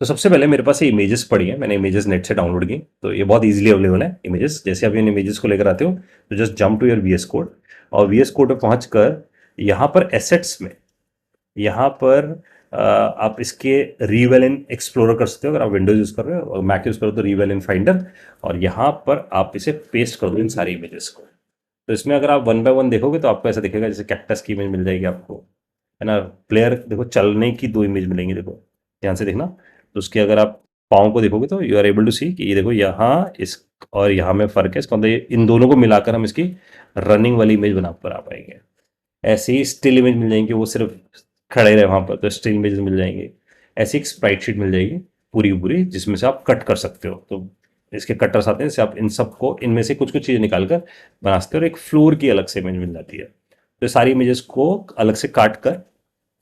तो सबसे पहले मेरे पास ये इमेजेस पड़ी है, मैंने इमेजेस नेट से डाउनलोड की, तो ये बहुत इजीली अवेलेबल है इमेजेस। जैसे आप इन इमेजेस को लेकर आते हो तो just jump to your VS code, और वीएस कोड पे पहुंच कर यहाँ पर एसेट्स में, यहाँ पर आप इसके रीवेल इन एक्सप्लोरर कर सकते हो अगर आप विंडोज यूज कर रहे हो, और मैक यूज करो तो रीवेल इन फाइंडर, और यहाँ पर आप इसे पेस्ट कर दो इन सारी इमेजेस को। तो इसमें अगर आप वन बाय वन देखोगे तो आपको ऐसा दिखेगा जैसे कैक्टस की इमेज मिल जाएगी आपको, है ना। प्लेयर देखो, चलने की दो इमेज मिलेंगी, देखो ध्यान से देखना। तो उसके अगर आप पाँव को देखोगे तो यू आर एबल टू सी कि ये देखो यहाँ इस और यहाँ में फ़र्क है। इसका मतलब इन दोनों को मिलाकर हम इसकी रनिंग वाली इमेज बना पाएंगे। ऐसे ही स्टिल इमेज मिल जाएंगी, वो सिर्फ खड़े रहे वहाँ पर तो स्टिल इमेज मिल जाएंगे। ऐसी एक स्प्राइट शीट मिल जाएगी पूरी की पूरी, जिसमें से आप कट कर सकते हो। तो इसके कटर्स आते हैं, जैसे आप इन सबको इनमें से कुछ कुछ चीज़ें निकाल कर बना सकते हो, और एक फ्लोर की अलग से इमेज मिल जाती है। तो सारी इमेजेस को अलग से काट कर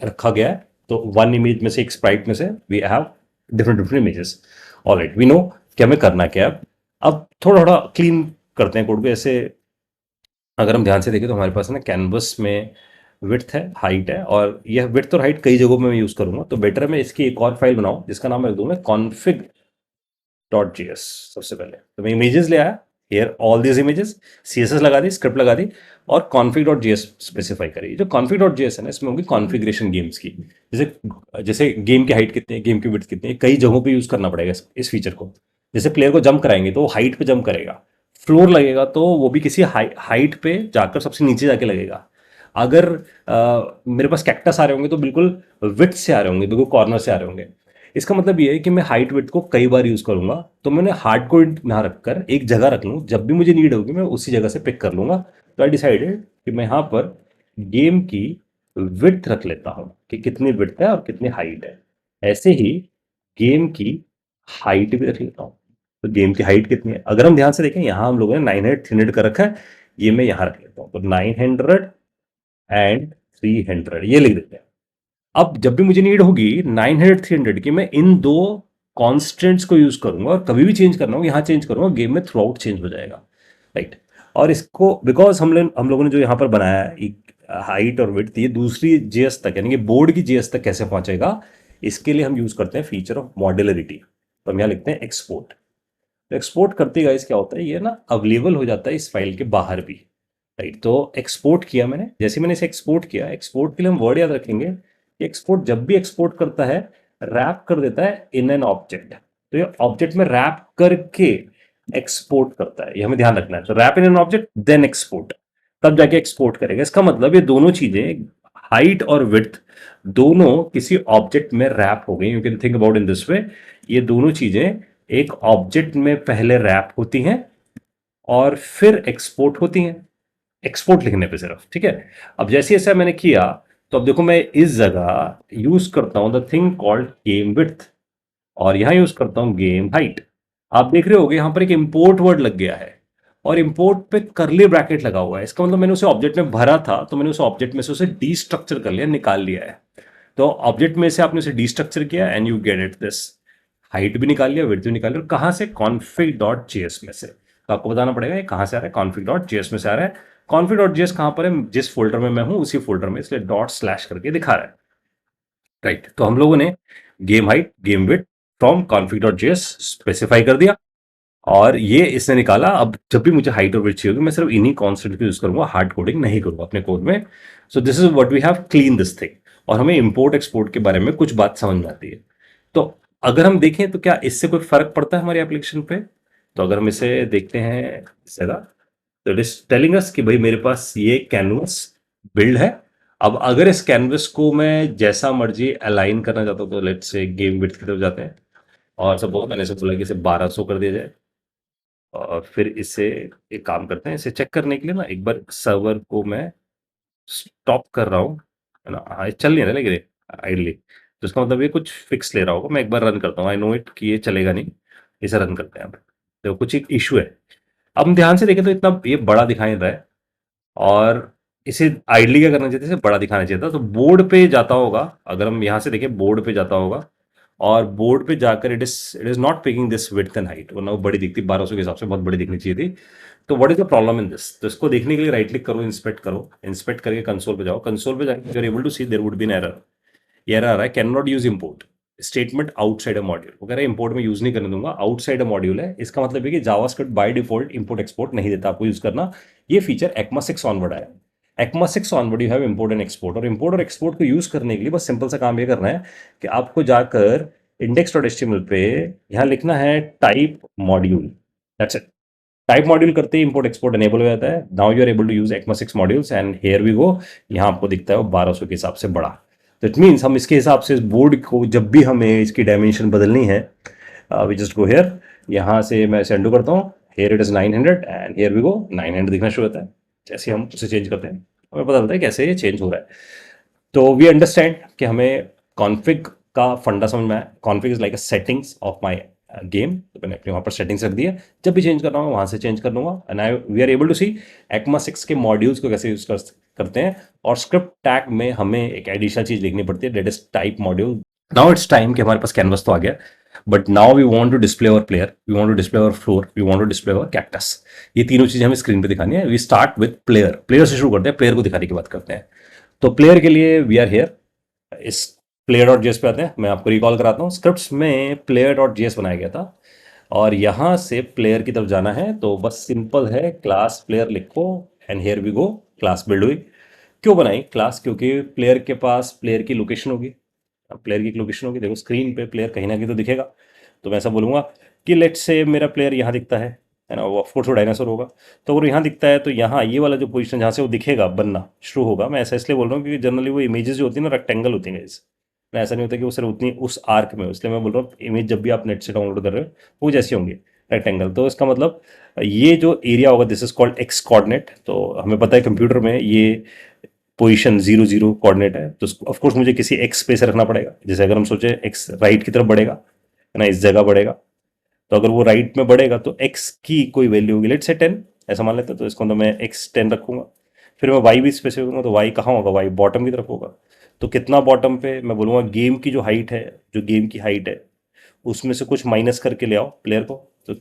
रखा गया है। तो वन इमेज में से, एक स्प्राइट में से we have different different images. Alright, we know कि हमें करना क्या है। अब थोड़ा थोड़ा क्लीन करते हैं कोड को। ऐसे अगर हम ध्यान से देखें तो हमारे पास ना कैनवस में विड्थ है, हाइट है, और यह विड्थ और हाइट कई जगहों में मैं यूज़ करूंगा। तो बेटर है मैं इसकी एक और फाइल बनाऊं जिसका नाम रख दूं मैं कॉन्फिग डॉट जी एस। सबसे पहले तो मैं इमेजेस ले आया, here all these images, C S S लगा दी, स्क्रिप्ट लगा दी, और config dot J S specify करी। जो कॉन्फिग डॉट जी एस है ना, इसमें होगी कॉन्फ़िगरेशन गेम्स की। जैसे जैसे गेम की हाइट कितनी है, गेम की विड्थ कितनी है, कई जगहों पे यूज़ करना पड़ेगा इस फीचर को। जैसे प्लेयर को जंप कराएंगे तो हाइट पे जंप करेगा, फ्लोर लगेगा तो वो भी किसी हाइट पे जाकर सबसे नीचे जाके लगेगा। अगर मेरे पास कैक्टस आ रहे होंगे तो बिल्कुल विड्थ से आ रहे होंगे, बिल्कुल कॉर्नर से आ रहे होंगे। इसका मतलब ये है कि मैं हाइट विड्थ को कई बार यूज करूंगा, तो मैंने हार्ड कोड ना रखकर एक जगह रख लूँ, जब भी मुझे नीड होगी मैं उसी जगह से पिक कर लूंगा। तो आई डिसाइडेड कि मैं यहाँ पर गेम की विड्थ रख लेता हूँ कि कितनी विड्थ है और कितनी हाइट है। ऐसे ही गेम की हाइट भी रख लेता हूँ। तो गेम की हाइट कितनी है, अगर हम ध्यान से देखें यहाँ हम लोगों ने 900 300 कर रखा है, ये मैं यहाँ रख लेता हूँ। तो 900 एंड 300 ये लिख देते हैं। अब जब भी मुझे नीड होगी 900 300 की, मैं इन दो कॉन्स्टेंट्स को यूज करूंगा, और कभी भी चेंज करना हो यहाँ चेंज करूंगा, गेम में थ्रू आउट चेंज हो जाएगा, राइट। और इसको बिकॉज हम लोगों ने जो यहाँ पर बनाया है हाइट और विड्थ, ये दूसरी जीएस तक यानी कि बोर्ड की जीएस तक कैसे पहुंचेगा, इसके लिए हम यूज करते हैं फीचर ऑफ मॉड्यूलरिटी। तो हम यहाँ लिखते हैं एक्सपोर्ट। तो एक्सपोर्ट करते गाइस क्या होता है, ये ना अवेलेबल हो जाता है इस फाइल के बाहर भी, राइट। तो एक्सपोर्ट किया मैंने, जैसे मैंने इसे एक्सपोर्ट किया, एक्सपोर्ट के लिए हम वर्ड याद रखेंगे कि एक्सपोर्ट जब भी एक्सपोर्ट करता है रैप कर देता है इन एन ऑब्जेक्ट। तो ये ऑब्जेक्ट में रैप करके एक्सपोर्ट करता है, ये हमें ध्यान रखना है। तो wrap in an object then export, तब जाके एक्सपोर्ट करेगा। इसका मतलब ये दोनों चीजें, हाइट और विड्थ, दोनों किसी ऑब्जेक्ट में रैप हो गई। You can think about in this way, ये दोनों चीजें एक ऑब्जेक्ट में पहले रैप होती हैं और फिर एक्सपोर्ट होती हैं, एक्सपोर्ट लिखने पे सिर्फ, ठीक है। अब जैसे जैसे मैंने किया, तो अब देखो मैं इस जगह यूज करता हूं the thing called game width, और यहां यूज करता हूं गेम हाइट। आप देख रहे होगे यहां पर एक इंपोर्ट वर्ड लग गया है, और इंपोर्ट पे करली ब्रैकेट लगा हुआ है। इसका मतलब मैंने उसे ऑब्जेक्ट में भरा था, तो मैंने उस ऑब्जेक्ट में से उसे डीस्ट्रक्चर कर लिया, निकाल लिया है। तो ऑब्जेक्ट में से आपने उसे डीस्ट्रक्चर किया and you get it this, height भी निकाल लिया, विड्थ भी निकाल लिया। और कहाँ से, कॉन्फिग डॉट जेएस में से। तो आपको बताना पड़ेगा ये कहाँ से आ रहा है, कॉन्फिग डॉट जेएस में से आ रहा है। कॉन्फिग डॉट जेएस कहाँ पर है, जिस फोल्डर में मैं हूँ उसी फोल्डर में, इसलिए डॉट स्लैश करके दिखा रहा है, राइट। तो हम लोगों ने game height game width from config dot JS specify कर दिया, और ये इसने निकाला। अब जब भी मुझे हाइट और विड्थ चाहिए होगी, मैं सिर्फ इन्हीं कॉन्स्टेंट को यूज करूंगा, हार्ड कोडिंग नहीं करूंगा अपने कोड में। So this is what we have clean this thing. और हमें इंपोर्ट एक्सपोर्ट के बारे में कुछ बात समझ में आती है। तो अगर हम देखें तो क्या इससे कोई फर्क पड़ता है हमारी एप्लीकेशन पे। तो अगर हम इसे देखते हैं इस जगह, तो इट इज टेलिंग अस कि भाई मेरे पास ये कैनवस बिल्ड है। अब अगर इस कैनवस को मैं जैसा मर्जी अलाइन करना चाहता हूँ, तो लेट्स से गेम विड्थ की तरफ जाते हैं, और सपोज मैंने इसे बोला कि इसे 1200 कर दिया जाए। और फिर इसे एक काम करते हैं, इसे चेक करने के लिए ना एक बार सर्वर को मैं स्टॉप कर रहा हूँ, है ना। हाँ, ये चल नहीं रहा लेकिन आइडली, तो इसका मतलब ये कुछ फिक्स ले रहा होगा। मैं एक बार रन करता हूँ, आई नो इट कि ये चलेगा नहीं। इसे रन करते हैं अब, देखो कुछ एक इशू है। अब हम ध्यान से देखें तो इतना ये बड़ा दिखाई दे रहा है, और इसे आइडली क्या करना चाहिए था, इसे बड़ा दिखाना चाहिए था। तो बोर्ड पे जाता होगा, अगर हम यहाँ से देखें बोर्ड पे जाता होगा, और बोर्ड पे जाकर it is not picking this width and height, वरना वो बड़ी दिखती, 1200 के हिसाब से बहुत बड़ी दिखनी चाहिए थी। तो what is the problem in this. तो इसको देखने के लिए राइट क्लिक करो, इंस्पेक्ट करो, इंस्पेक्ट करके कंसोल पे जाओ, कंसोल पे जाकर you are able to see there would be an error. ये एरर आ रहा है, can not use import. Statement outside a module, वो कह रहा है इंपोर्ट में यूज नहीं करने दूंगा, आउटसाइड अ मॉड्यूल है। इसका मतलब है कि JavaScript by default import export नहीं देता आपको यूज करना। ये फीचर ECMA 6 ऑनवर्ड आया। ECMA 6 onward you have import and export, और इंपोर्ट और एक्सपोर्ट को यूज करने के लिए बस सिंपल सा काम ये करना है कि आपको जाकर index.html पे यहाँ लिखना है type module, that's it. Type module करते ही इंपोर्ट एक्सपोर्ट एनेबल हो जाता है। Now you are able to use ECMA 6 modules and here we go. यहाँ आपको दिखता है वो 1200 के हिसाब से बड़ा। तो इट मीन्स हम इसके हिसाब से इस बोर्ड को जब भी हमें इसकी डायमेंशन बदलनी है, वी जस्ट गो हेयर, यहाँ से मैं इसे undo करता हूँ, here it is 900 and here we go 900 दिखना शुरू होता है। जैसे हम उसे चेंज करते हैं हमें पता चलता है कैसे ये चेंज हो रहा है। तो वी अंडरस्टैंड कि हमें कॉन्फ़िग का फंडा समझ में आया। Config is like a settings of my game, तो मैंने अपने वहाँ पर सेटिंग्स रख दी है। जब भी चेंज करना होगा वहाँ से चेंज कर लूँगा। And I we are able to see ECMA 6 के मॉड्यूल्स को कैसे यूज करते हैं। और स्क्रिप्ट टैग में हमें एक एडिशनल चीज लिखनी पड़ती है, that is type module. Now it's time कि हमारे पास कैनवस तो आ गया, but now we want to display our player, we want to display our floor, we want to display our cactus. ये तीनों चीजें हमें स्क्रीन पे दिखानी है। We start with player, player से शुरू करते हैं, प्लेयर को दिखाने की बात करते हैं। तो प्लेयर के लिए वी आर हेयर, इस प्लेयर डॉट जेएस पे आते हैं। मैं आपको रिकॉल कराता हूँ, स्क्रिप्ट्स में प्लेयर डॉट जेएस बनाया गया था और यहाँ से प्लेयर की तरफ जाना है। तो बस सिंपल है, क्लास प्लेयर लिखो and here we go, class build हुई। क्यों बनाई क्लास? क्योंकि प्लेयर के पास प्लेयर की लोकेशन होगी। अब प्लेयर की एक लोकेशन होगी, देखो स्क्रीन पे प्लेयर कहीं ना कहीं तो दिखेगा। तो मैं ऐसा बोलूँगा कि लेट से मेरा प्लेयर यहाँ दिखता है ना, वो ऑफकोर्स वो डायनासोर होगा। तो अगर यहाँ दिखता है तो यहाँ ये वाला जो पोजीशन जहाँ से वो दिखेगा बनना शुरू होगा। मैं ऐसा इसलिए बोल रहा हूँ क्योंकि जनरली वो इमेजेस जो होती है ना रेक्टेंगल होती हैं guys। ना ऐसा नहीं होता कि वो सिर्फ उतनी उस आर्क में हो, इसलिए मैं बोल रहा हूँ इमेज जब भी आप नेट से डाउनलोड कर रहे हो वो जैसी होंगी रेक्टेंगल। तो इसका मतलब ये जो एरिया होगा this is called x coordinate. तो हमें पता है कंप्यूटर में ये पोजीशन 0 0 कोऑर्डिनेट है, तो ऑफकोर्स मुझे किसी एक्स पे से रखना पड़ेगा। जैसे अगर हम सोचे एक्स राइट की तरफ बढ़ेगा है ना, इस जगह बढ़ेगा, तो अगर वो राइट में बढ़ेगा तो एक्स की कोई वैल्यू होगी, लेट से 10 ऐसा मान लेते हैं। तो इसको तो मैं x10 रखूंगा। फिर मैं वाई भी स्पेसिफिक करूँगा, तो वाई कहाँ होगा? वाई बॉटम की तरफ होगा। तो कितना बॉटम पे? मैं बोलूँगा गेम की जो हाइट है, जो गेम की हाइट है उसमें से कुछ माइनस करके ले आओ प्लेयर को, तो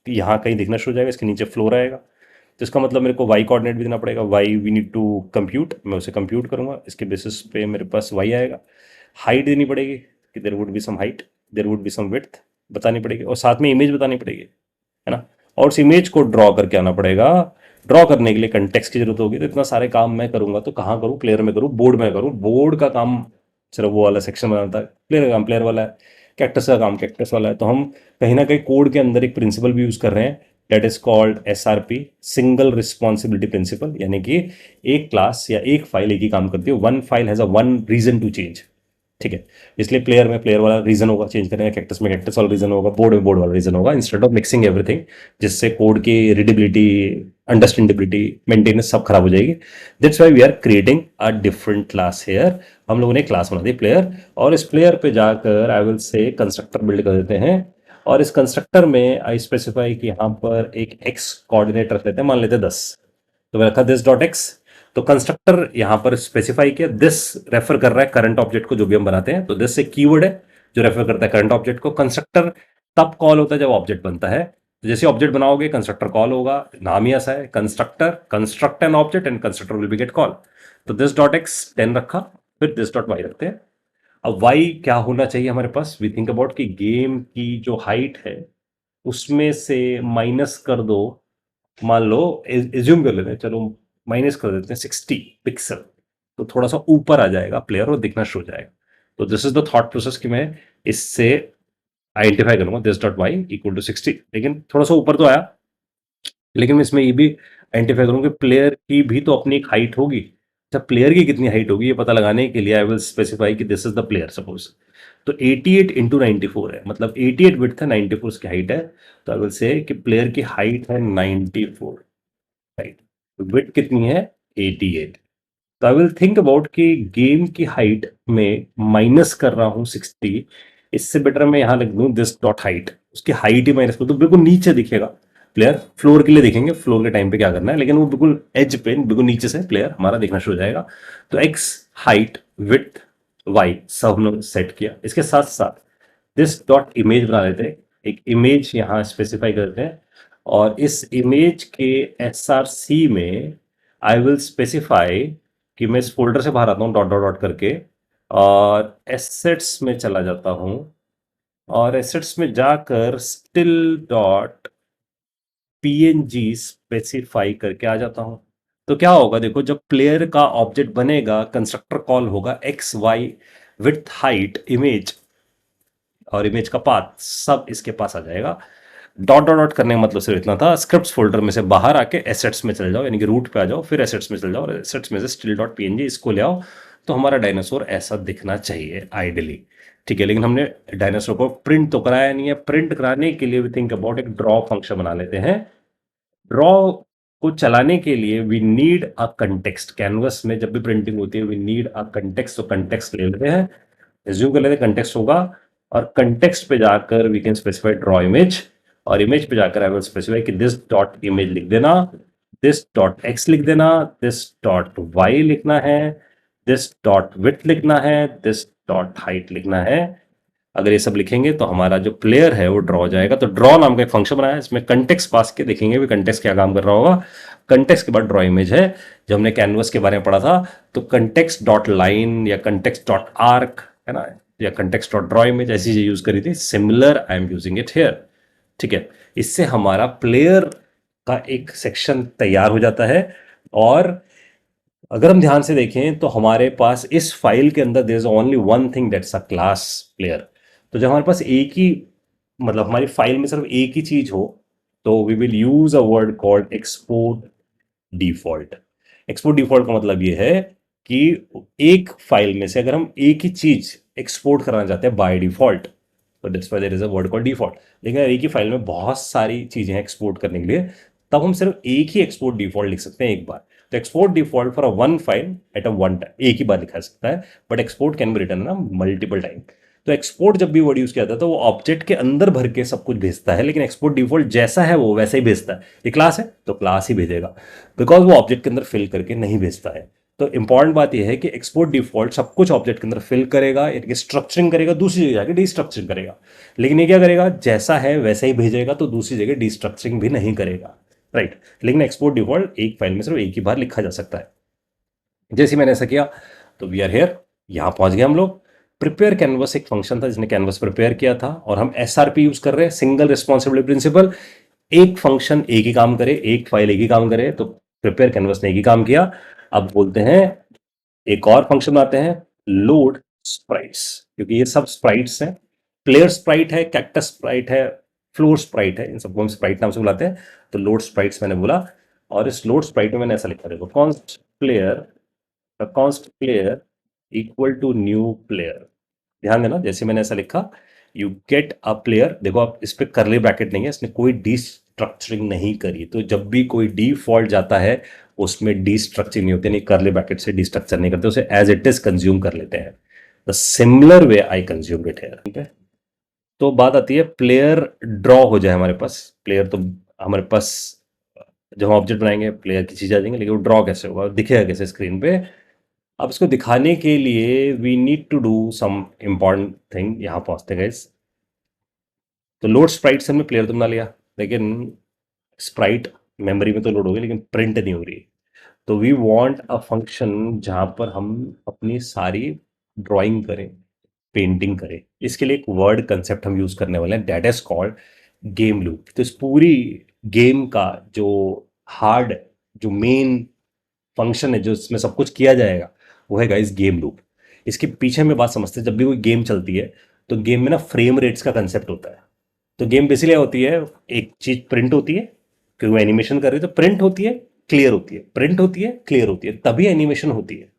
यहाँ कहीं दिखना शुरू हो जाएगा, इसके नीचे फ्लोर आएगा। तो इसका मतलब मेरे को वाई कोऑर्डिनेट भी देना पड़ेगा। Why we need to compute, मैं उसे कंप्यूट करूँगा, इसके बेसिस पे मेरे पास वाई आएगा। हाइट देनी पड़ेगी कि there would be some height, there would be some width बतानी पड़ेगी, और साथ में इमेज बतानी पड़ेगी है ना। और उस इमेज को ड्रॉ करके आना पड़ेगा। ड्रॉ करने के लिए कंटेक्स्ट की जरूरत होगी। तो इतना सारे काम मैं करूंगा तो कहाँ करूँ? प्लेयर में करूँ, बोर्ड में करूँ। बोर्ड का काम सिर्फ वो वाला सेक्शन बनाता है, प्लेयर का काम प्लेयर वाला है, कैक्टस का काम कैक्टस वाला है। तो हम कहीं ना कहीं कोड के अंदर एक प्रिंसिपल भी यूज कर रहे हैं, that is called SRP, single responsibility principle. यानी कि एक क्लास या एक फाइल एक ही काम करती है, one file has a one reason to change. ठीक है, इसलिए प्लेयर में प्लेयर वाला रीजन होगा चेंज करने का, कैक्टस में कैक्टस वाला रीजन होगा, बोर्ड में बोर्ड वाला रीजन होगा, इंस्टेड ऑफ मिक्सिंग एवरीथिंग, जिससे कोड की रीडेबिलिटी, अंडरस्टैंडेबिलिटी, मेंटेनेंस सब खराब हो जाएगी। That's why we are creating a different class here. हम लोगों ने क्लास बना दी प्लेयर, और इस प्लेयर पे जाकर I will say constructor build कर देते हैं। और इस कंस्ट्रक्टर में आई स्पेसिफाई कि यहाँ पर एक एक्स कोऑर्डिनेट रख लेते हैं, मान लेते हैं 10। तो मैं रखा दिस डॉट एक्स। तो कंस्ट्रक्टर यहाँ पर स्पेसिफाई किया, दिस रेफर कर रहा है करंट ऑब्जेक्ट को जो भी हम बनाते हैं। तो दिस एक कीवर्ड है जो रेफर करता है करंट ऑब्जेक्ट को। कंस्ट्रक्टर तब कॉल होता है जब ऑब्जेक्ट बनता है। तो जैसे ऑब्जेक्ट बनाओगे कंस्ट्रक्टर कॉल होगा, नाम ही ऐसा है constructor, construct an object and constructor will be get call. तो दिस डॉट एक्स 10 रखा, फिर दिस डॉट वाई रखते हैं। अब वाई क्या होना चाहिए हमारे पास? वी थिंक अबाउट कि गेम की जो हाइट है उसमें से माइनस कर दो, मान लो एज्यूम कर लेते हैं, चलो माइनस कर देते हैं 60 पिक्सल, तो थोड़ा सा ऊपर आ जाएगा प्लेयर और दिखना शुरू हो जाएगा। तो this is the thought process कि मैं इससे आइडेंटिफाई करूंगा this dot y equal to 60, लेकिन थोड़ा सा ऊपर तो आया, लेकिन मैं इसमें ये भी आइडेंटिफाई करूंगा कि प्लेयर की भी तो अपनी एक हाइट होगी। जब प्लेयर की कितनी हाइट होगी ये पता लगाने के लिए आई विल स्पेसिफाई कि this is the player suppose. तो 88 इंटू 94 है, मतलब 88 विड्थ है, 94 उसकी हाइट है। तो आई विल से कि प्लेयर की हाइट है 94, राइट, विड्थ कितनी है? 88। तो आई विल थिंक अबाउट कि गेम की हाइट में माइनस कर रहा हूं 60, इससे बेटर मैं यहां लिख दूं दिस डॉट हाइट, उसकी हाइट ही माइनस कर, तो बिल्कुल नीचे दिखेगा प्लेयर। फ्लोर के लिए देखेंगे फ्लोर के टाइम पे क्या करना है, लेकिन वो बिल्कुल एज पे बिल्कुल नीचे से प्लेयर हमारा देखना शुरू हो जाएगा। तो एक्स हाइट विड्थ वाई सब हमने सेट किया। इसके साथ साथ दिस डॉट इमेज बना लेते हैं, एक इमेज यहाँ स्पेसिफाई करते हैं। और इस इमेज के SRC में आई विल स्पेसिफाई कि मैं इस फोल्डर से बाहर आता हूँ डॉट डॉट डॉट करके, और एसेट्स में चला जाता हूं, और एसेट्स में जाकर स्टिल डॉट पीएनजी स्पेसिफाई करके आ जाता हूं। तो क्या होगा देखो, जब प्लेयर का ऑब्जेक्ट बनेगा, कंस्ट्रक्टर कॉल होगा, x y width height image और इमेज का पाथ सब इसके पास आ जाएगा। डॉट डॉट डॉट करने का मतलब सिर्फ इतना था, स्क्रिप्ट्स फोल्डर में से बाहर आके एसेट्स में चले जाओ, यानी कि रूट पे आ जाओ, फिर एसेट्स में चले जाओ और एसेट्स में से स्टिल डॉट पीएनजी इसको ले आओ, तो हमारा डायनासोर ऐसा दिखना चाहिए आइडली। ठीक है, लेकिन हमने डायनासोर को प्रिंट तो कराया नहीं है। प्रिंट कराने के लिए वी थिंक अबाउट एक ड्रॉ फंक्शन बना लेते हैं। ड्रॉ को चलाने के लिए we need a context. Canvas में जब भी प्रिंटिंग होती है वी नीड अ कंटेक्स्ट, तो कंटेक्स्ट ले लेते हैं, एज्यूम कर लेते हैं कंटेक्स्ट होगा, और कंटेक्स्ट पे जाकर we can specify draw image, और इमेज पे जाकर आई विल स्पेसिफाई कि दिस डॉट इमेज लिख देना, दिस डॉट एक्स लिख देना, दिस डॉट वाई लिखना है, दिस डॉट विड्थ लिखना है, दिस डॉट हाइट लिखना है। अगर ये सब लिखेंगे तो हमारा जो प्लेयर है वो ड्रॉ हो जाएगा। तो ड्रॉ नाम का एक फंक्शन बनाया है, इसमें कंटेक्स्ट पास के देखेंगे भी कंटेक्स्ट क्या काम कर रहा होगा। कंटेक्स्ट के बाद ड्रॉ इमेज है। जब हमने कैनवस के बारे में पढ़ा था तो कंटेक्स्ट डॉट लाइन या कंटेक्स्ट डॉट आर्क है ना, या कंटेक्स्ट डॉट ड्रॉ इमेज ऐसी चीज यूज करी थी। Similar I am using it here. ठीक है, इससे हमारा प्लेयर का एक सेक्शन तैयार हो जाता है। और अगर हम ध्यान से देखें तो हमारे पास इस फाइल के अंदर there is only one thing that's a class player. तो जब हमारे पास एक ही, मतलब हमारी फाइल में सिर्फ एक ही चीज हो, तो we will use a word called export default. Export default का मतलब ये है कि एक फाइल में से अगर हम एक ही चीज एक्सपोर्ट करना चाहते हैं बाय डिफॉल्ट, तो that's why there is a word called default. लेकिन अगर एक ही फाइल में बहुत सारी चीजें हैं एक्सपोर्ट करने के लिए, तब हम सिर्फ एक ही एक्सपोर्ट डिफॉल्ट लिख सकते हैं एक बार। तो export default for a one file at a one time, एक ही बार लिखा जा सकता है, but export can be written ना मल्टीपल टाइम। तो एक्सपोर्ट जब भी वर्ड यूज किया जाता है तो वो ऑब्जेक्ट के अंदर भर के सब कुछ भेजता है, लेकिन एक्सपोर्ट डिफॉल्ट जैसा है वो वैसा ही भेजता है। ये क्लास है तो क्लास ही भेजेगा, बिकॉज वो ऑब्जेक्ट के अंदर फिल करके नहीं भेजता है। तो इंपॉर्टेंट बात यह है कि एक्सपोर्ट डिफॉल्ट सब कुछ ऑब्जेक्ट के अंदर फिल करेगा, यानी स्ट्रक्चरिंग करेगा, दूसरी जगह जाके डिस्ट्रक्चरिंग करेगा। लेकिन ये क्या करेगा, जैसा है वैसा ही भेजेगा, तो दूसरी जगह डिस्ट्रक्चरिंग भी नहीं करेगा। राइट, लेकिन एक्सपोर्ट डिफॉल्ट एक फाइल में सिर्फ एक ही बार लिखा जा सकता है। जैसे मैंने ऐसा किया तो वी आर हेयर, यहां पहुंच गए हम लोग। प्रिपेयर कैनवस एक फंक्शन था जिसने कैनवस प्रिपेयर किया था, और हम एसआरपी यूज कर रहे हैं, सिंगल रिस्पॉन्सिबिलिटी प्रिंसिपल। एक फंक्शन एक ही काम करे, एक फाइल एक ही काम करे, तो प्रिपेयर कैनवस ने एक ही काम किया। अब बोलते हैं एक और फंक्शन आते हैं, लोड स्प्राइट्स, क्योंकि ये सब स्प्राइट्स हैं। प्लेयर स्प्राइट है, कैक्टस स्प्राइट है, फ्लोर स्प्राइट है, इन सबको हम स्प्राइट नाम से बुलाते हैं। तो लोड स्प्राइट्स मैंने बोला, और इस लोड स्प्राइट में मैंने ऐसा लिखा, देखो const player, const player equal to new player. ध्यान देना, जैसे मैंने ऐसा लिखा, यू गेट अ प्लेयर, देखो आप इस पे करली ब्रैकेट नहीं है, इसने कोई डिस्ट्रक्चरिंग नहीं करी। तो जब भी कोई डिफॉल्ट जाता है उसमें डिस्ट्रक्चरिंग नहीं होती, नहीं करली ब्रैकेट से डिस्ट्रक्चर नहीं करते, उसे एज इट इज कंज्यूम कर लेते हैं। The similar way I consume it है। ठीक है, तो बात आती है प्लेयर ड्रॉ हो जाए हमारे पास। प्लेयर तो हमारे पास, जब हम ऑब्जेक्ट बनाएंगे प्लेयर की चीज आ जाएंगे, लेकिन वो ड्रॉ कैसे होगा, दिखेगा कैसे स्क्रीन पे। अब इसको दिखाने के लिए we need to do some important thing. यहां पहुंचते गए, तो लोड स्प्राइट से हमने प्लेयर तो बना लिया, लेकिन स्प्राइट मेमोरी में तो लोड हो गई लेकिन प्रिंट नहीं हो रही। तो वी वांट अ फंक्शन जहां पर हम अपनी सारी ड्राइंग करें, पेंटिंग करें। इसके लिए एक वर्ड कंसेप्ट हम यूज करने वाले हैं, that is called game loop. तो इस पूरी गेम का जो हार्ड, जो मेन फंक्शन है, जो इसमें सब कुछ किया जाएगा, वो है गाइस गेम लूप। इसके पीछे में बात समझते हैं, जब भी कोई गेम चलती है तो गेम में ना फ्रेम रेट्स का कंसेप्ट होता है। तो गेम बेसिकली होती है, एक चीज प्रिंट होती है, क्योंकि वो एनिमेशन कर रही है, तो प्रिंट होती है, क्लियर होती है, प्रिंट होती है, क्लियर होती है, तभी एनिमेशन होती है।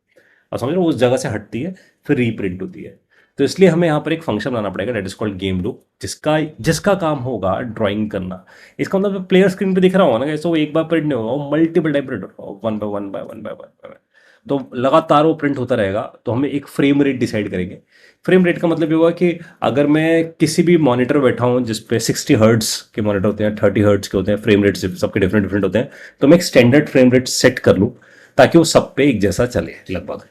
और समझ रहे हो, उस जगह से हटती है, फिर रीप्रिंट होती है। तो इसलिए हमें यहाँ पर एक फंक्शन बनाना पड़ेगा, that is called game loop, जिसका जिसका काम होगा ड्राइंग करना। इसका मतलब प्लेयर स्क्रीन पे दिख रहा होगा ना, कैसे वो एक बार प्रिंट नहीं होगा, वो मल्टीपल टाइम प्रिंट होगा, one by one by one by one. तो लगातार वो प्रिंट होता रहेगा। तो हमें एक फ्रेम रेट डिसाइड करेंगे। फ्रेम रेट का मतलब ये हुआ कि अगर मैं किसी भी मॉनिटर बैठा हूँ जिसपे 60 हर्ट्ज के मॉनिटर होते हैं, 30 हर्ट्ज के होते हैं, फ्रेम रेट सबके डिफरेंट डिफरेंट होते हैं, तो मैं एक स्टैंडर्ड फ्रेम रेट सेट कर लूँ ताकि वो सब पे एक जैसा चले लगभग।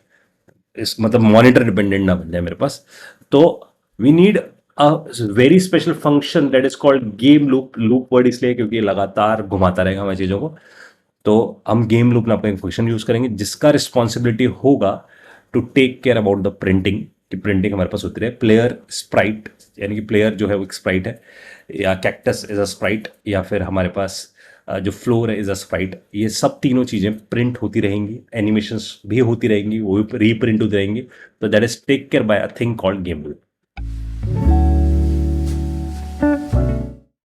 इस मतलब मॉनिटर डिपेंडेंट ना बन जाए मेरे पास। तो we need a very special function that is called game loop. Loop word इसलिए क्योंकि लगातार घुमाता रहेगा हमारी चीज़ों को। तो हम गेम लूप नाम का एक फंक्शन यूज करेंगे जिसका रिस्पॉन्सिबिलिटी होगा to take care about the printing, कि प्रिंटिंग हमारे पास होती रहे। प्लेयर स्प्राइट, यानी कि प्लेयर जो है वो एक स्प्राइट है, या कैक्टस इज अ स्प्राइट, या फिर हमारे पास जो फ्लोर है इज अ स्प्राइट। ये सब तीनों चीज़ें प्रिंट होती रहेंगी, एनिमेशंस भी होती रहेंगी, वो भी रीप्रिंट होती रहेंगी। तो that is take care by a thing called game loop.